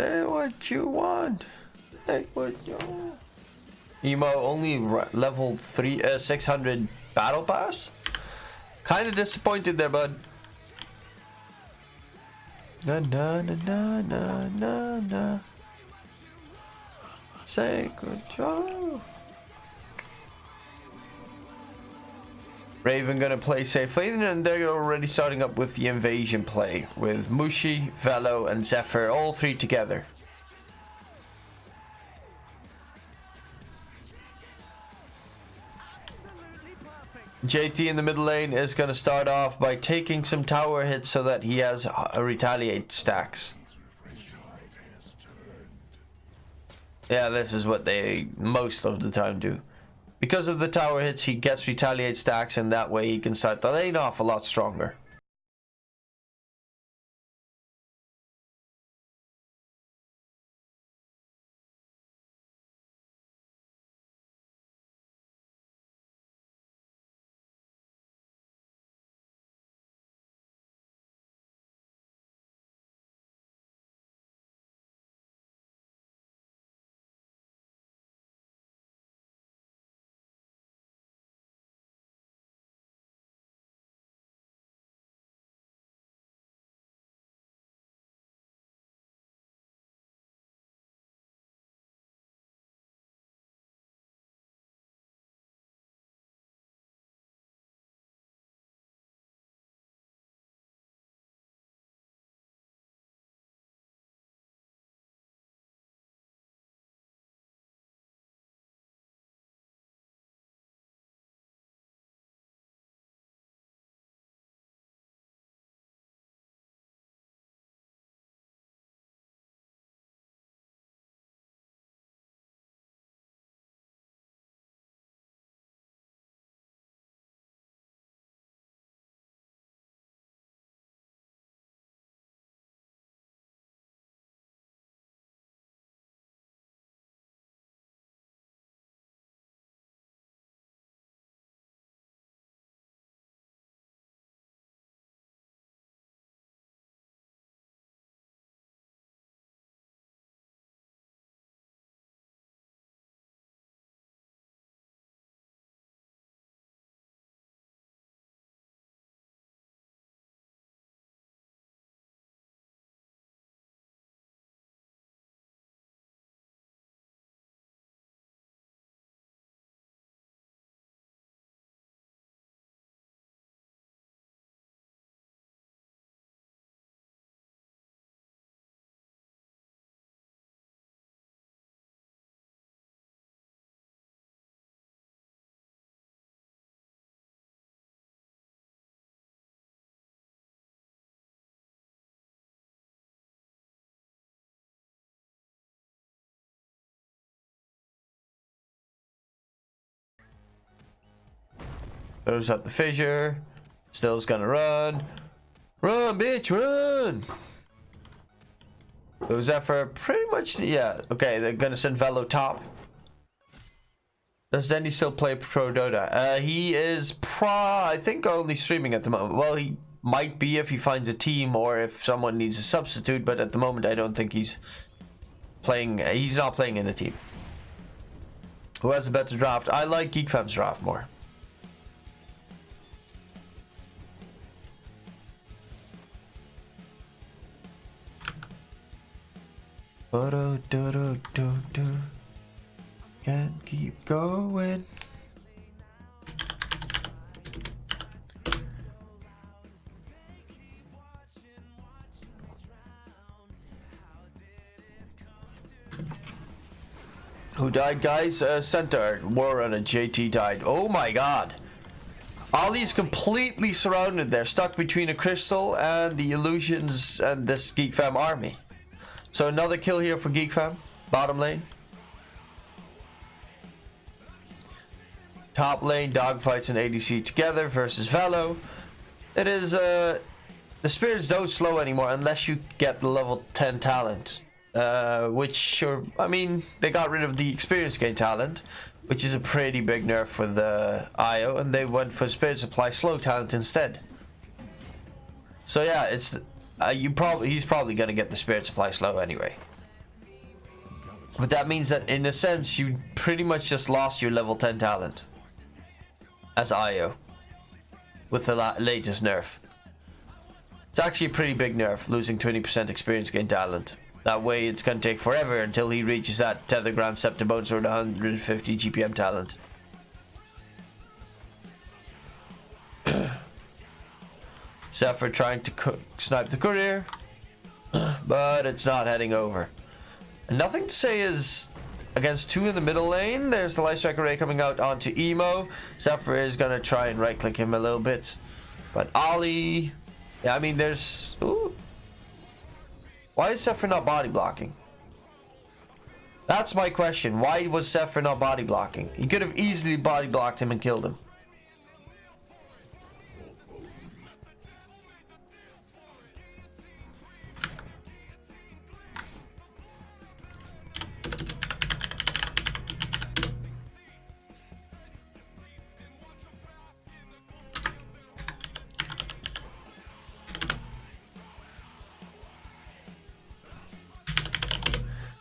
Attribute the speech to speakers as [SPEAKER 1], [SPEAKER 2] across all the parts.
[SPEAKER 1] Say what you want. Say what you want. Emo only level 600 battle pass. Kind of disappointed there, bud. Na na na na na na na. Say good job. Raven gonna play safely, and they're already starting up with the invasion play with Mushi, Velo, and Zephyr, all three together. JT in the middle lane is gonna start off by taking some tower hits so that he has retaliate stacks. Yeah, this is what they most of the time do. Because of the tower hits, he gets retaliate stacks, and that way he can start the lane off a lot stronger. Throws up the fissure. Still's gonna run. Run, bitch, run! Those Zephyr pretty much, yeah. Okay, they're gonna send Velo top. Does Denny still play Pro Dota? He is I think only streaming at the moment. Well, he might be if he finds a team or if someone needs a substitute, but at the moment I don't think he's playing. He's not playing in a team. Who has a better draft? I like GeekFam's draft more. Can't keep going. Who died, guys? Centaur. War on a JT died. Oh my god. Ollie's completely surrounded there, stuck between a crystal and the illusions and this GeekFam army. So another kill here for GeekFam. Bottom lane. Top lane, dogfights and ADC together versus Velo. It is, the spirits don't slow anymore unless you get the level 10 talent. Which, I mean, they got rid of the experience gain talent, which is a pretty big nerf for the IO, and they went for spirit supply slow talent instead. So yeah, it's, he's probably gonna get the spirit supply slow anyway. But that means that in a sense you pretty much just lost your level 10 talent as IO with the latest nerf. It's actually a pretty big nerf, losing 20% experience gain talent. That way it's going to take forever until he reaches that Tether Ground Scepter Bone Sword 150 GPM talent. Zephyr trying to snipe the courier, but it's not heading over. And nothing to say is against 2 in the middle lane. There's the Light Strike Array coming out onto Emo. Zephyr is going to try and right click him a little bit. But Ollie, yeah, I mean there's... Ooh. Why is Zephyr not body blocking? That's my question. Why was Zephyr not body blocking? He could have easily body blocked him and killed him.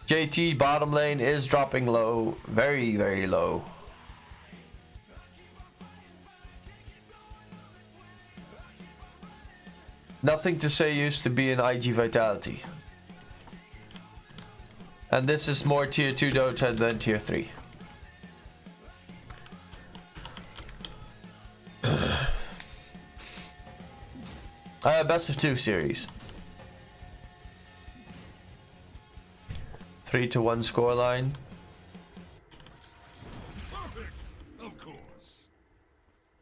[SPEAKER 1] JT bottom lane is dropping low, very, very low. Nothing to say used to be an IG Vitality. And this is more tier 2 Dota than tier 3. Best of 2 series. 3-1 scoreline.
[SPEAKER 2] Perfect, of course.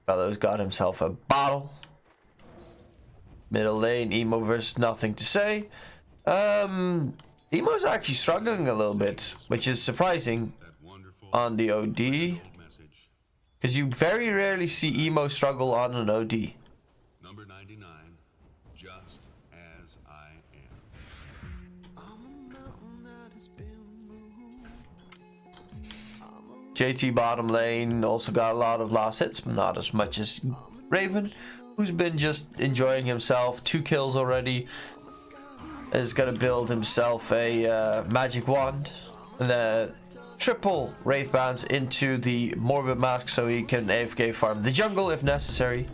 [SPEAKER 1] Fellow's got himself a bottle. Middle lane, Emo versus nothing to say. Emo's actually struggling a little bit, which is surprising on the OD. Because you very rarely see Emo struggle on an OD.
[SPEAKER 2] Number 99, just as I am.
[SPEAKER 1] JT bottom lane also got a lot of last hits, but not as much as Raven, who's been just enjoying himself. 2 kills already. Is gonna build himself a magic wand, and the triple Wraith Bands into the Morbid Mask so he can AFK farm the jungle if necessary.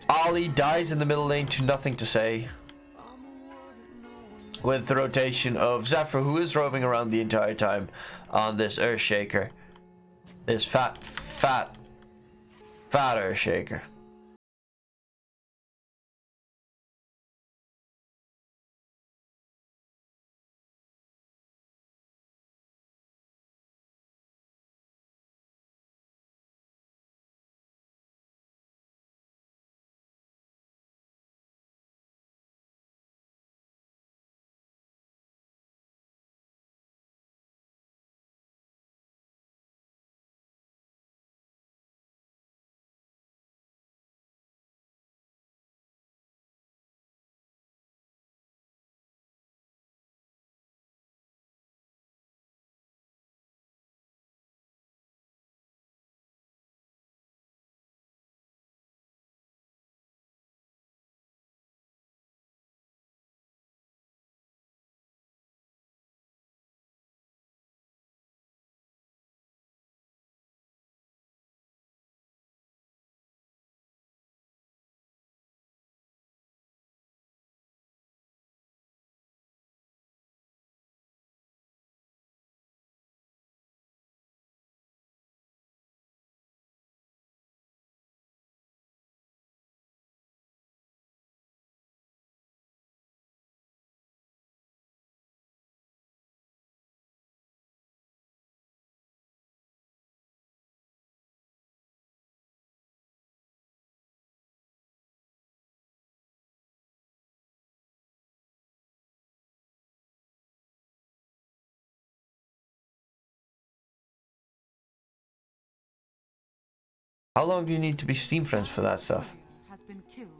[SPEAKER 1] Ollie dies in the middle lane to nothing to say, with the rotation of Zephyr, who is roaming around the entire time on this Earthshaker. This fat Earthshaker. How long do you need to be Steam friends for that stuff?
[SPEAKER 3] Has been killed.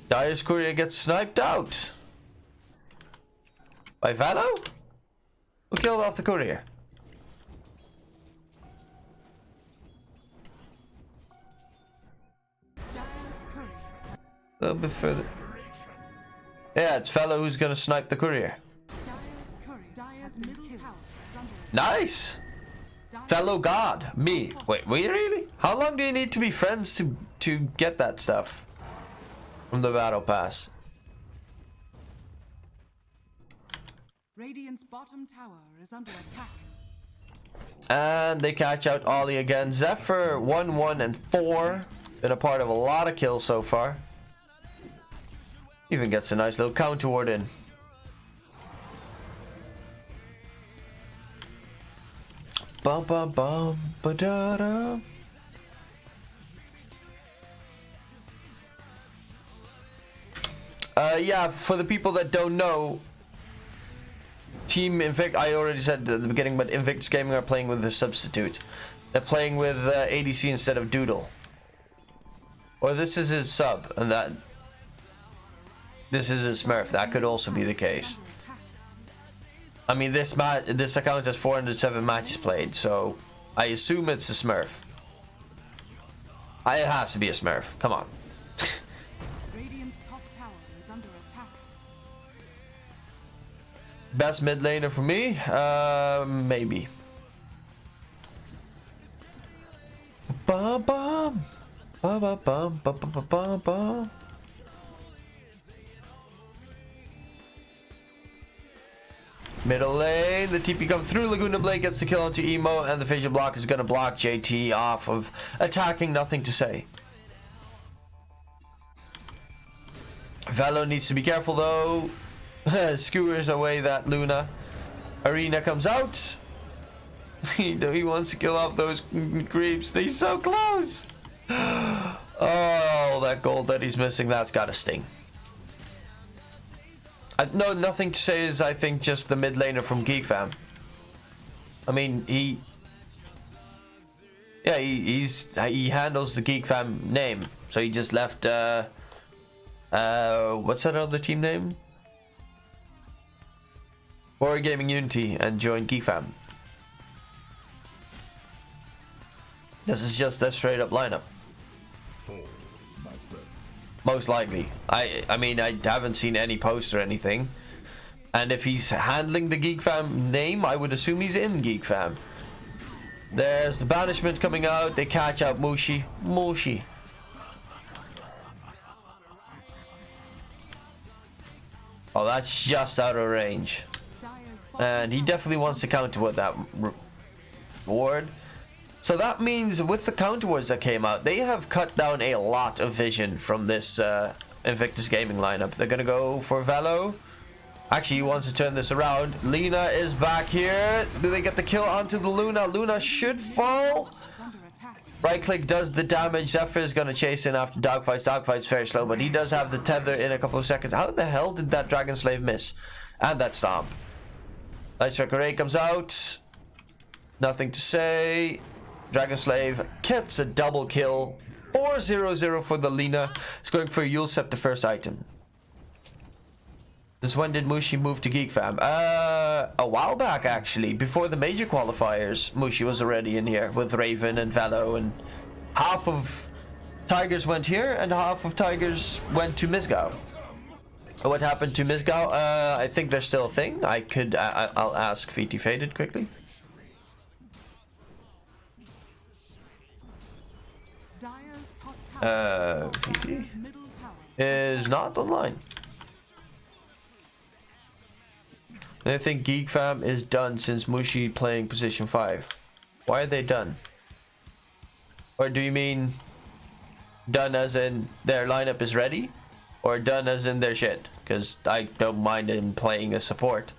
[SPEAKER 1] Dire's courier gets sniped out by Valo? Who killed off the courier? A little bit further. Yeah, it's Valo who's gonna snipe the courier.
[SPEAKER 3] Dire's Dire's middle tower is under attack.
[SPEAKER 1] Nice. Fellow god. Me. Wait, really? How long do you need to be friends to get that stuff from the battle pass?
[SPEAKER 3] Radiant's bottom tower is under attack.
[SPEAKER 1] And they catch out Ollie again. Zephyr 1, 1, and 4. Been a part of a lot of kills so far. Even gets a nice little counter ward in. Bum bum bum ba da da. Yeah, for the people that don't know, Team Invictus, I already said at the beginning, but Invictus Gaming are playing with the substitute. They're playing with ADC instead of Doodle. Or this is his sub, and that this is his Smurf. That could also be the case. I mean, this account has 407 matches played, so I assume it's a Smurf. It has to be a Smurf. Come on.
[SPEAKER 3] Radiant's top tower is under attack.
[SPEAKER 1] Best mid laner for me? Maybe. Bum bum. Bum bum bum bum bum bum bum. Middle lane, the TP comes through. Laguna Blade gets the kill onto Emo, and the Fissure Block is going to block JT off of attacking. Nothing to say. Velo needs to be careful though. Skewers away that Luna. Arena comes out. He wants to kill off those creeps. They're so close. Oh, that gold that he's missing, that's got to sting. No, nothing to say is I think just the mid laner from GeekFam. I mean, he handles the GeekFam name, so he just left what's that other team name? Warrior Gaming Unity, and joined GeekFam. This is just a straight up lineup. Most likely. I mean, I haven't seen any posts or anything. And if he's handling the GeekFam name, I would assume he's in GeekFam. There's the banishment coming out. They catch out Mushi. Mushi. Oh, that's just out of range. And he definitely wants to counter with that ward. So that means with the counter wards that came out, they have cut down a lot of vision from this Invictus Gaming lineup. They're going to go for Velo. Actually, he wants to turn this around. Lina is back here. Do they get the kill onto the Luna? Luna should fall. Right click does the damage. Zephyr is going to chase in after dogfights. Dogfight's very slow, but he does have the tether in a couple of seconds. How the hell did that Dragon Slave miss? And that stomp. Light Striker Ray comes out. Nothing to say. Dragon Slave gets a double kill. 4-0-0 for the Lina. It's going for Yulsep, the first item. Since when did Mushi move to GeekFam? A while back, actually. Before the major qualifiers, Mushi was already in here with Raven and Velo, and half of Tigers went here and half of Tigers went to Misgao. What happened to Misgao? I think there's still a thing. I'll ask VT Faded quickly. VT is not online. I think GeekFam is done since Mushi playing position 5. Why are they done? Or do you mean done as in their lineup is ready? Or done as in their shit? Because I don't mind him playing a support.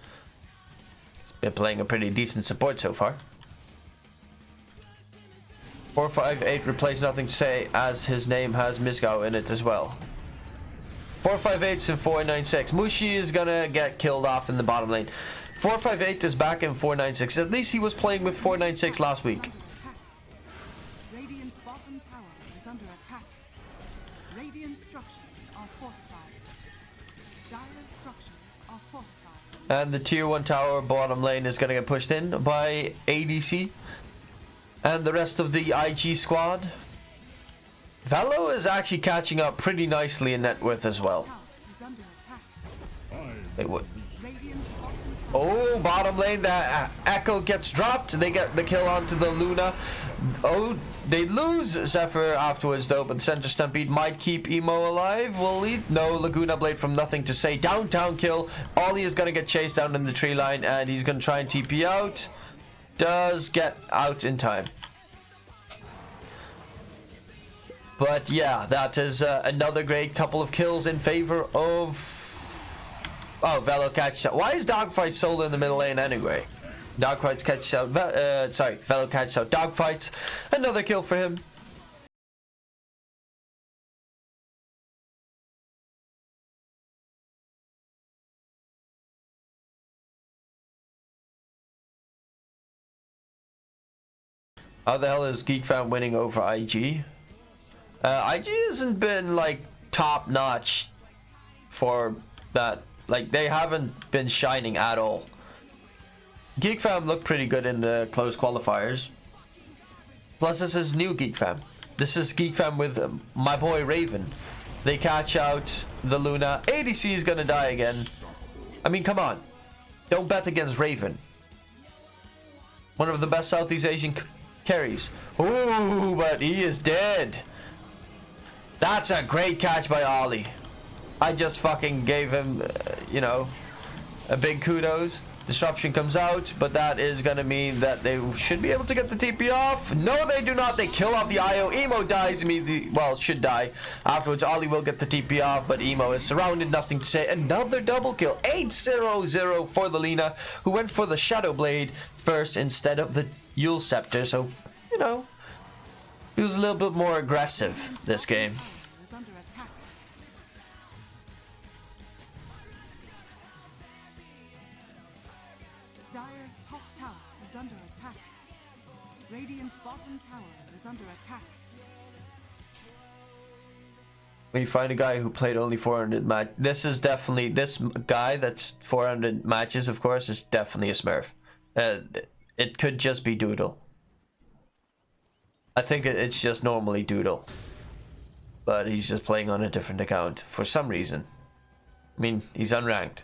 [SPEAKER 1] He's been playing a pretty decent support so far. 458 replace nothing to say, as his name has Misgao in it as well. 458s and 496. Mushi is gonna get killed off in the bottom lane. 458 is back in 496. At least he was playing with 496 last week.
[SPEAKER 3] Radiant's bottom tower is under attack. Radiant structures are fortified. Dire's structures are fortified.
[SPEAKER 1] And the tier 1 tower bottom lane is gonna get pushed in by ADC and the rest of the IG squad. Velo is actually catching up pretty nicely in net worth as well. Wait, what?
[SPEAKER 3] Radiant's bottom
[SPEAKER 1] Oh, bottom lane, that Echo gets dropped. They get the kill onto the Luna. Oh, they lose Zephyr afterwards, though, but the Center Stampede might keep Emo alive. Will he? No, Laguna Blade from nothing to say. Downtown kill. Ollie is going to get chased down in the tree line, and he's going to try and TP out. Does get out in time. But yeah, that is another great couple of kills in favor of... Oh, Velo catch out. Why is Dogfight solo in the middle lane anyway? Dogfights catch out. Velo catch out Dogfights. Another kill for him. How the hell is GeekFam winning over IG? IG hasn't been like top notch for that. Like, they haven't been shining at all. GeekFam looked pretty good in the close qualifiers. Plus, this is new GeekFam. This is GeekFam with my boy Raven. They catch out the Luna. ADC is gonna die again. I mean, come on. Don't bet against Raven. One of the best Southeast Asian carries. Ooh, but he is dead. That's a great catch by Ollie. I just fucking gave him, you know, a big kudos. Disruption comes out, but that is going to mean that they should be able to get the TP off. No, they do not. They kill off the IO. Emo dies immediately. Well, should die. Afterwards, Ollie will get the TP off, but Emo is surrounded. Nothing to say. Another double kill. 8-0-0 for the Lina, who went for the Shadow Blade first instead of the Yule Scepter. So, you know, he was a little bit more aggressive this game.
[SPEAKER 3] Is under attack. Dire's top tower is under attack. Radiant's bottom tower is under attack.
[SPEAKER 1] When you find a guy who played only 400 match, this is definitely, this guy that's 400 matches, of course, is definitely a Smurf. It could just be Doodle. I think it's just normally Doodle, but he's just playing on a different account for some reason. I mean, he's unranked.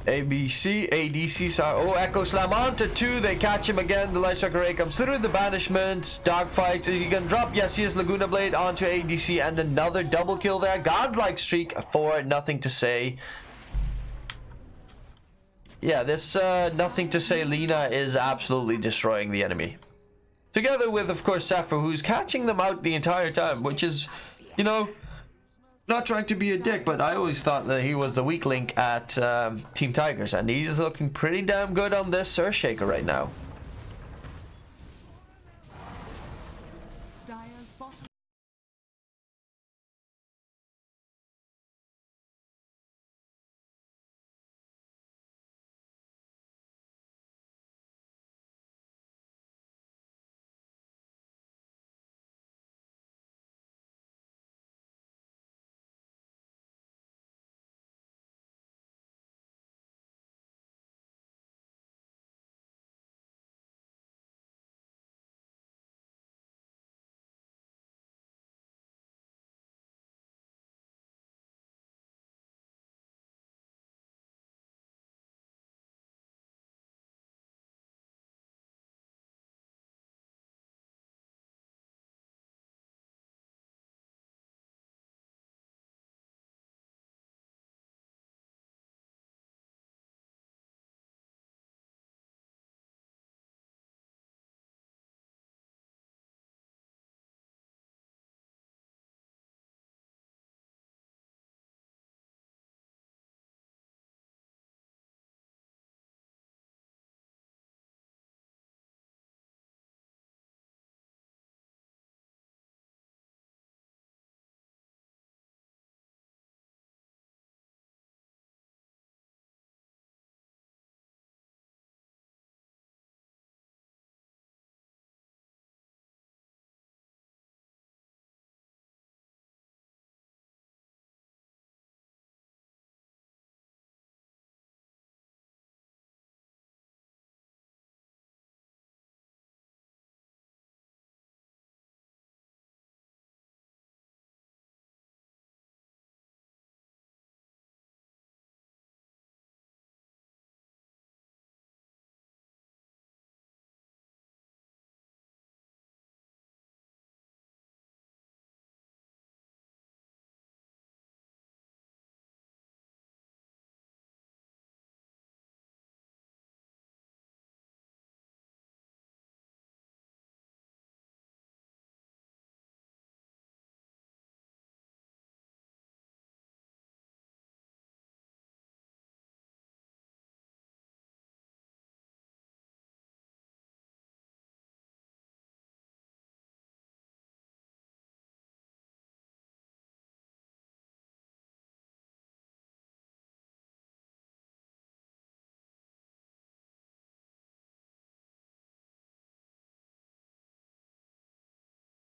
[SPEAKER 1] ABC, ADC, sorry. Oh, Echo Slam onto 2. They catch him again. The Light Striker Ray comes through the banishment. Dogfight. Is he gonna drop? Yes, he is. Laguna Blade onto ADC, and another double kill there. Godlike streak for nothing to say. Yeah, this nothing to say Lina is absolutely destroying the enemy. Together with, of course, Zephyr, who's catching them out the entire time, which is, you know, not trying to be a dick, but I always thought that he was the weak link at Team Tigers, and he's looking pretty damn good on this Earthshaker right now.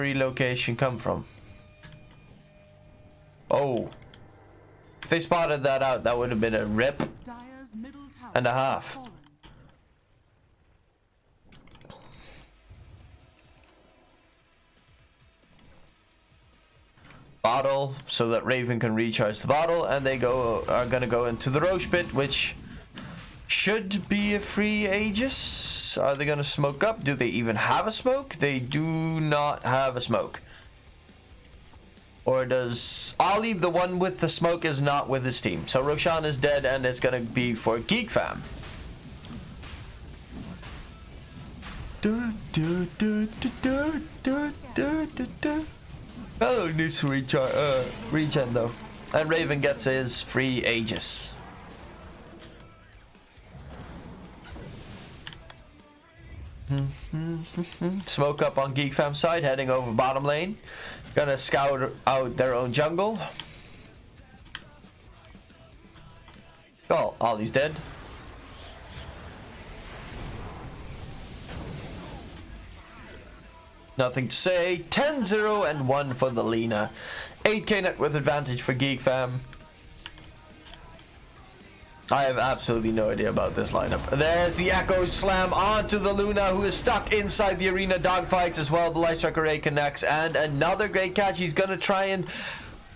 [SPEAKER 1] relocation come from? Oh. If they spotted that out, that would have been a rip
[SPEAKER 3] Dire's middle tower
[SPEAKER 1] and a
[SPEAKER 3] has
[SPEAKER 1] half.
[SPEAKER 3] fallen.
[SPEAKER 1] Bottle so that Raven can recharge the bottle, and they are gonna go into the Roche pit, which should be a free Aegis. Are they gonna smoke up? Do they even have a smoke? They do not have a smoke. Or does Ollie, the one with the smoke, is not with his team? So Roshan is dead, and it's gonna be for GeekFam. Oh, needs to regen though. And Raven gets his free Aegis. Smoke up on GeekFam side, heading over bottom lane. Gonna scout out their own jungle. Oh, Ollie's dead. Nothing to say. 10-0 and 1 for the Lina. 8k net worth advantage for GeekFam. I have absolutely no idea about this lineup. There's the Echo Slam onto the Luna, who is stuck inside the arena. Dogfights as well. The Light Strike Array connects, and another great catch. He's gonna try and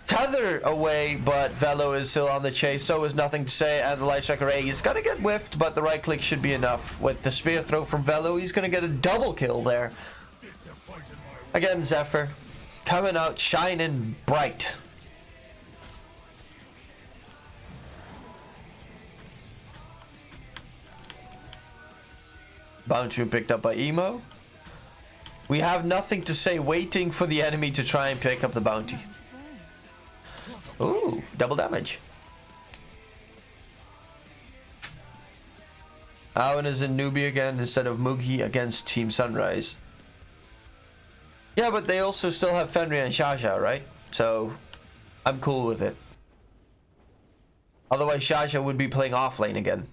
[SPEAKER 1] tether away, but Velo is still on the chase. So is Nothing to Say, and the Light Strike Array is gonna get whiffed, but the right click should be enough. With the spear throw from Velo, he's gonna get a double kill there. Again, Zephyr coming out shining bright. Bounty picked up by Emo. We have Nothing to Say waiting for the enemy to try and pick up the bounty. Ooh, double damage. Owen is in newbie again instead of Mugi against Team Sunrise. Yeah, but they also still have Fenrir and Shasha, right? So I'm cool with it. Otherwise, Shasha would be playing off lane again.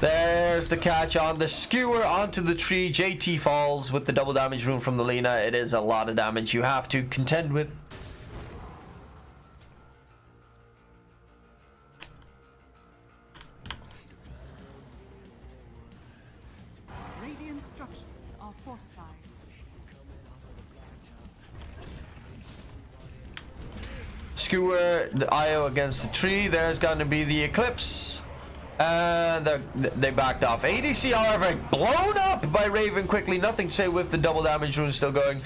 [SPEAKER 1] There's the catch on the skewer onto the tree. JT falls with the double damage rune from the Lina. It is a lot of damage you have to contend with.
[SPEAKER 3] Radiant structures are fortified.
[SPEAKER 1] Skewer, the IO against the tree. There's going to be the Eclipse. And they backed off. ADC, however, blown up by Raven quickly. Nothing to Say with the double damage rune still going.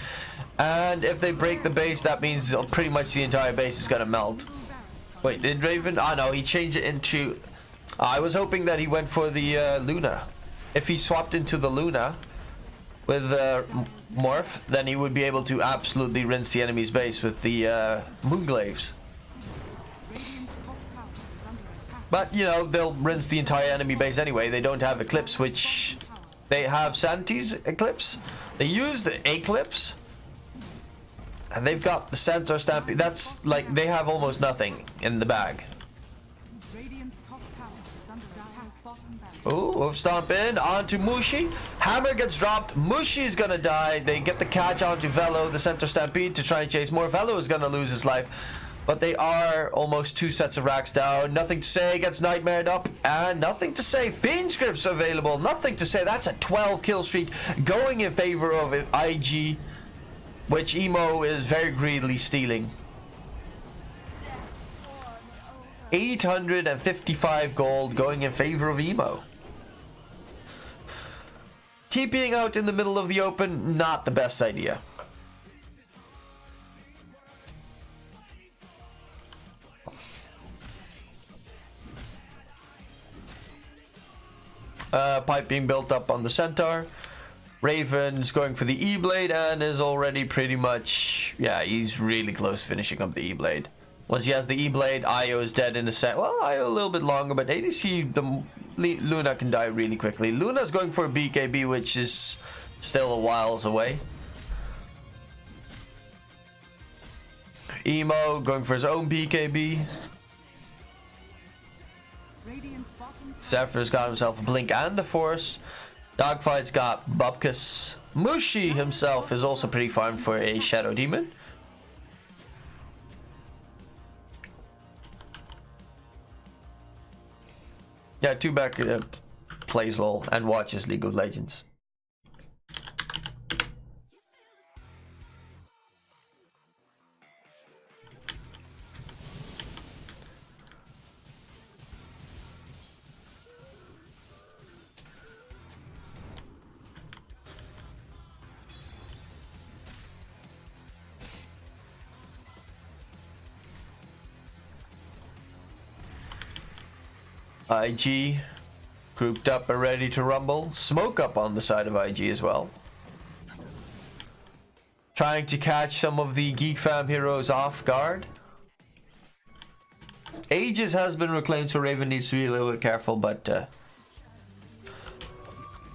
[SPEAKER 1] And if they break the base, that means pretty much the entire base is going to melt. Wait, did Raven? Oh no, he changed it into... I was hoping that he went for the Luna. If he swapped into the Luna with Morph, then he would be able to absolutely rinse the enemy's base with the Moonglaves. But, you know, they'll rinse the entire enemy base anyway. They don't have Eclipse, which... They have Santi's Eclipse. They use the Eclipse. And they've got the Centaur Stampede. That's, like, they have almost nothing in the bag. Ooh, stomp in onto Mushi. Hammer gets dropped. Mushi's gonna die. They get the catch onto Velo, the Centaur Stampede, to try and chase more. Velo is gonna lose his life. But they are almost 2 sets of racks down. Nothing to Say gets nightmared up. And Nothing to Say. Fiend scripts available. Nothing to Say. That's a 12 kill streak going in favor of IG, which Emo is very greedily stealing. 855 gold going in favor of Emo. TPing out in the middle of the open, not the best idea. Pipe being built up on the Centaur. Raven's going for the E-Blade and is already pretty much... Yeah, he's really close to finishing up the E-Blade. Once he has the E-Blade, Io is dead in a set. Well, Io a little bit longer, but ADC, the Luna can die really quickly. Luna's going for a BKB, which is still a whiles away. Emo going for his own BKB. Zephyr's got himself a Blink and the Force. Dogfight's got Bupkis. Mushi himself is also pretty farmed for a Shadow Demon. Yeah, Tubac plays LoL and watches League of Legends. IG grouped up and ready to rumble. Smoke up on the side of IG as well. Trying to catch some of the GeekFam heroes off guard. Aegis has been reclaimed, so Raven needs to be a little bit careful, but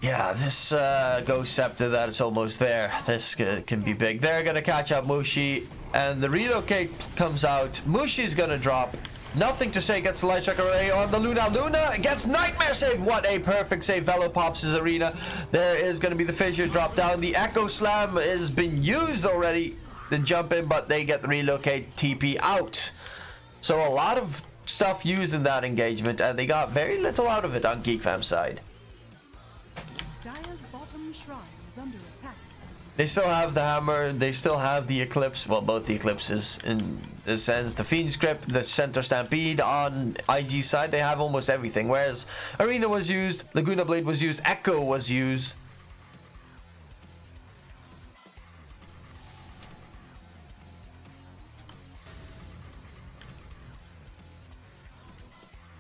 [SPEAKER 1] yeah, this Ghost Scepter that is almost there. This can be big. They're gonna catch up Mushi, and the relocate comes out. Mushi's gonna drop. Nothing to say, gets the light strike array on the Luna. Luna gets Nightmare Save. What a perfect save. Velo pops his arena. There is going to be the fissure drop down. The Echo Slam has been used already. The jump in, but they get the relocate TP out. So a lot of stuff used in that engagement, and they got very little out of it on GeekFam's side.
[SPEAKER 3] Dire's bottom shrine is under attack.
[SPEAKER 1] They still have the hammer, they still have the eclipse, well, both the eclipses in a sense, the fiend script, the center stampede. On IG side they have almost everything, whereas arena was used, Laguna Blade was used, Echo was used.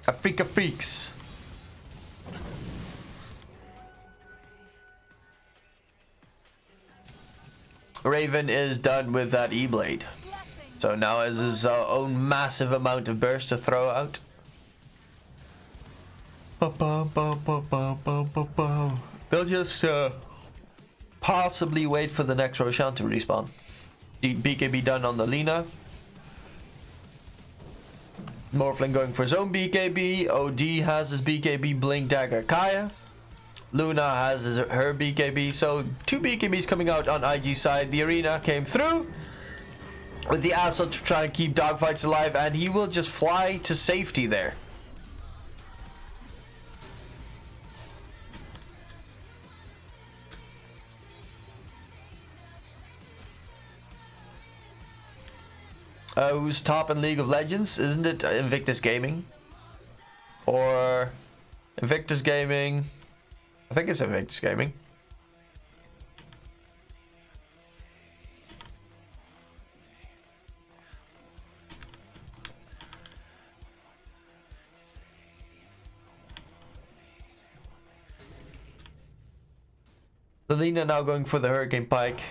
[SPEAKER 1] Africa Freaks. Raven is done with that E-Blade. So now has his own massive amount of burst to throw out. They'll just possibly wait for the next Roshan to respawn. BKB done on the Lina. Morphling going for his own BKB. OD has his BKB Blink Dagger Kaya. Luna has her BKB, so 2 BKBs coming out on IG side. The arena came through with the assault to try and keep dogfights alive, and he will just fly to safety there. Who's top in League of Legends? Isn't it Invictus Gaming? Or Invictus Gaming? I think it's Invictus Gaming. Lina now going for the Hurricane Pike.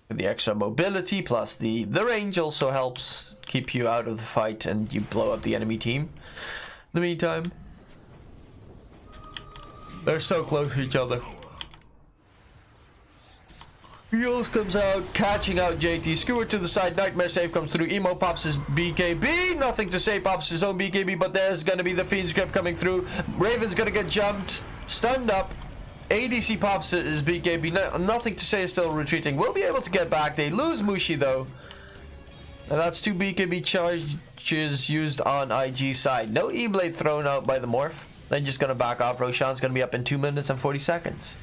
[SPEAKER 1] The extra mobility plus the range also helps keep you out of the fight and you blow up the enemy team. In the meantime, they're so close to each other. Heals comes out, catching out JT. Skewer to the side, Nightmare Save comes through. Emo pops his BKB. Nothing to say, pops his own BKB, but there's going to be the Fiend's Grip coming through. Raven's going to get jumped, stunned up. ADC pops his BKB. Nothing to say, is still retreating. We'll be able to get back. They lose Mushi though. And that's 2 BKB charges used on IG side. No E-Blade thrown out by the Morph. They're just going to back off. Roshan's going to be up in 2 minutes and 40 seconds.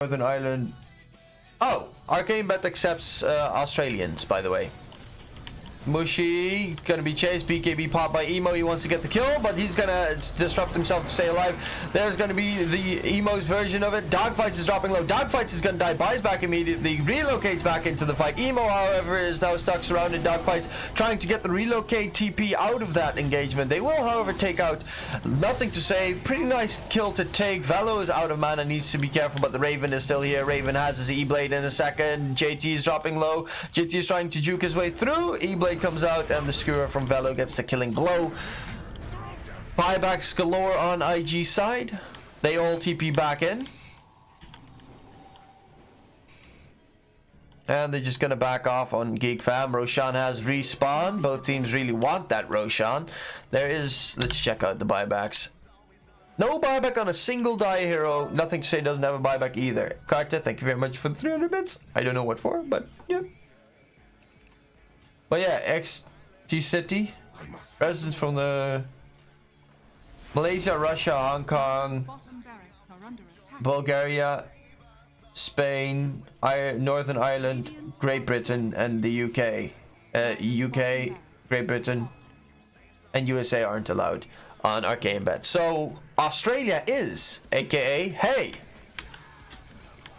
[SPEAKER 1] Northern Ireland. Oh, FVBET accepts Australians, by the way. Mushi gonna be chased. BKB popped by Emo. He wants to get the kill, but he's gonna disrupt himself to stay alive. There's gonna be the Emo's version of it. Dogfights is dropping low. Dogfights is gonna die. Buys back immediately. Relocates back into the fight. Emo, however, is now stuck surrounded. Dogfights trying to get the relocate TP out of that engagement. They will, however, take out. Nothing to say. Pretty nice kill to take. Velo is out of mana. Needs to be careful, but the Raven is still here. Raven has his E-Blade in a second. JT is dropping low. JT is trying to juke his way through. E-Blade comes out and the skewer from Velo gets the killing blow. Buybacks galore on IG side. They all TP back in. And they're just gonna back off on GeekFam. Roshan has respawned. Both teams really want that Roshan. There is, let's check out the buybacks. No buyback on a single die hero. Nothing to say doesn't have a buyback either. Carta, thank you very much for the 300 bits. I don't know what for, but yeah. But yeah, XT City, residents from the Malaysia, Russia, Hong Kong, Bulgaria, Spain, Northern Ireland, Great Britain, and the UK. UK, Great Britain, and USA aren't allowed on FVBET. So Australia is, aka, hey,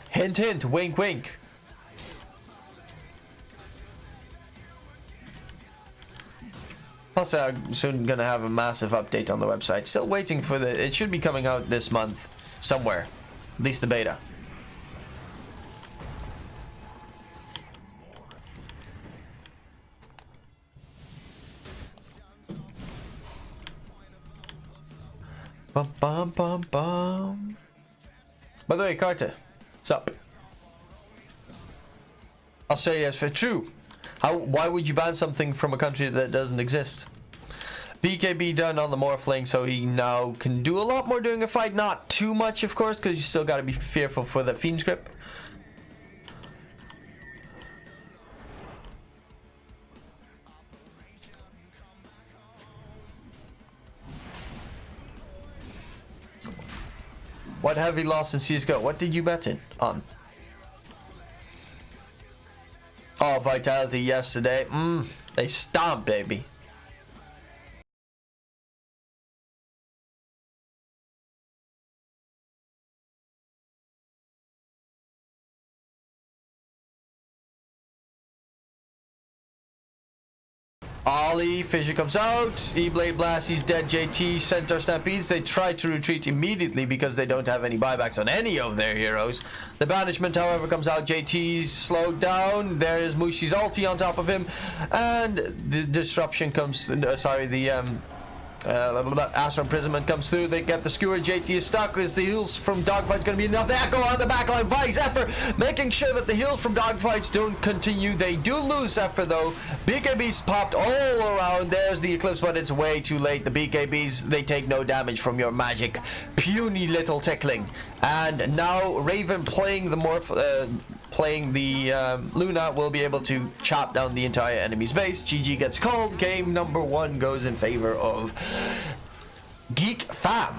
[SPEAKER 1] hint hint, wink wink. Plus, I'm soon gonna have a massive update on the website. Still waiting for the. It should be coming out this month, somewhere. At least the beta. Bum bum bum bum. By the way, Carta, what's up? Australia's for true. Why would you ban something from a country that doesn't exist? BKB done on the Morphling, so he now can do a lot more during a fight. Not too much, of course, because you still got to be fearful for the Fiend script. What have you lost in CSGO? What did you bet in on? Oh, Vitality yesterday. They stomped, baby. Ollie, Fisher comes out. E-Blade Blast, he's dead. JT, Centaur Stampedes. They try to retreat immediately because they don't have any buybacks on any of their heroes. The Banishment, however, comes out. JT's slowed down. There is Mushi's ulti on top of him. And the disruption comes, Astral Imprisonment comes through. They get the skewer. JT is stuck. Is the heals from Dogfight's going to be enough? They echo on the backline. Vi Zephyr making sure that the heals from Dogfights don't continue. They do lose Zephyr though. BKBs popped all around. There's the Eclipse, but it's way too late. The BKBs, they take no damage from your magic. Puny little tickling. And now Raven playing the Luna will be able to chop down the entire enemy's base. GG gets called. Game number 1 goes in favor of GeekFam.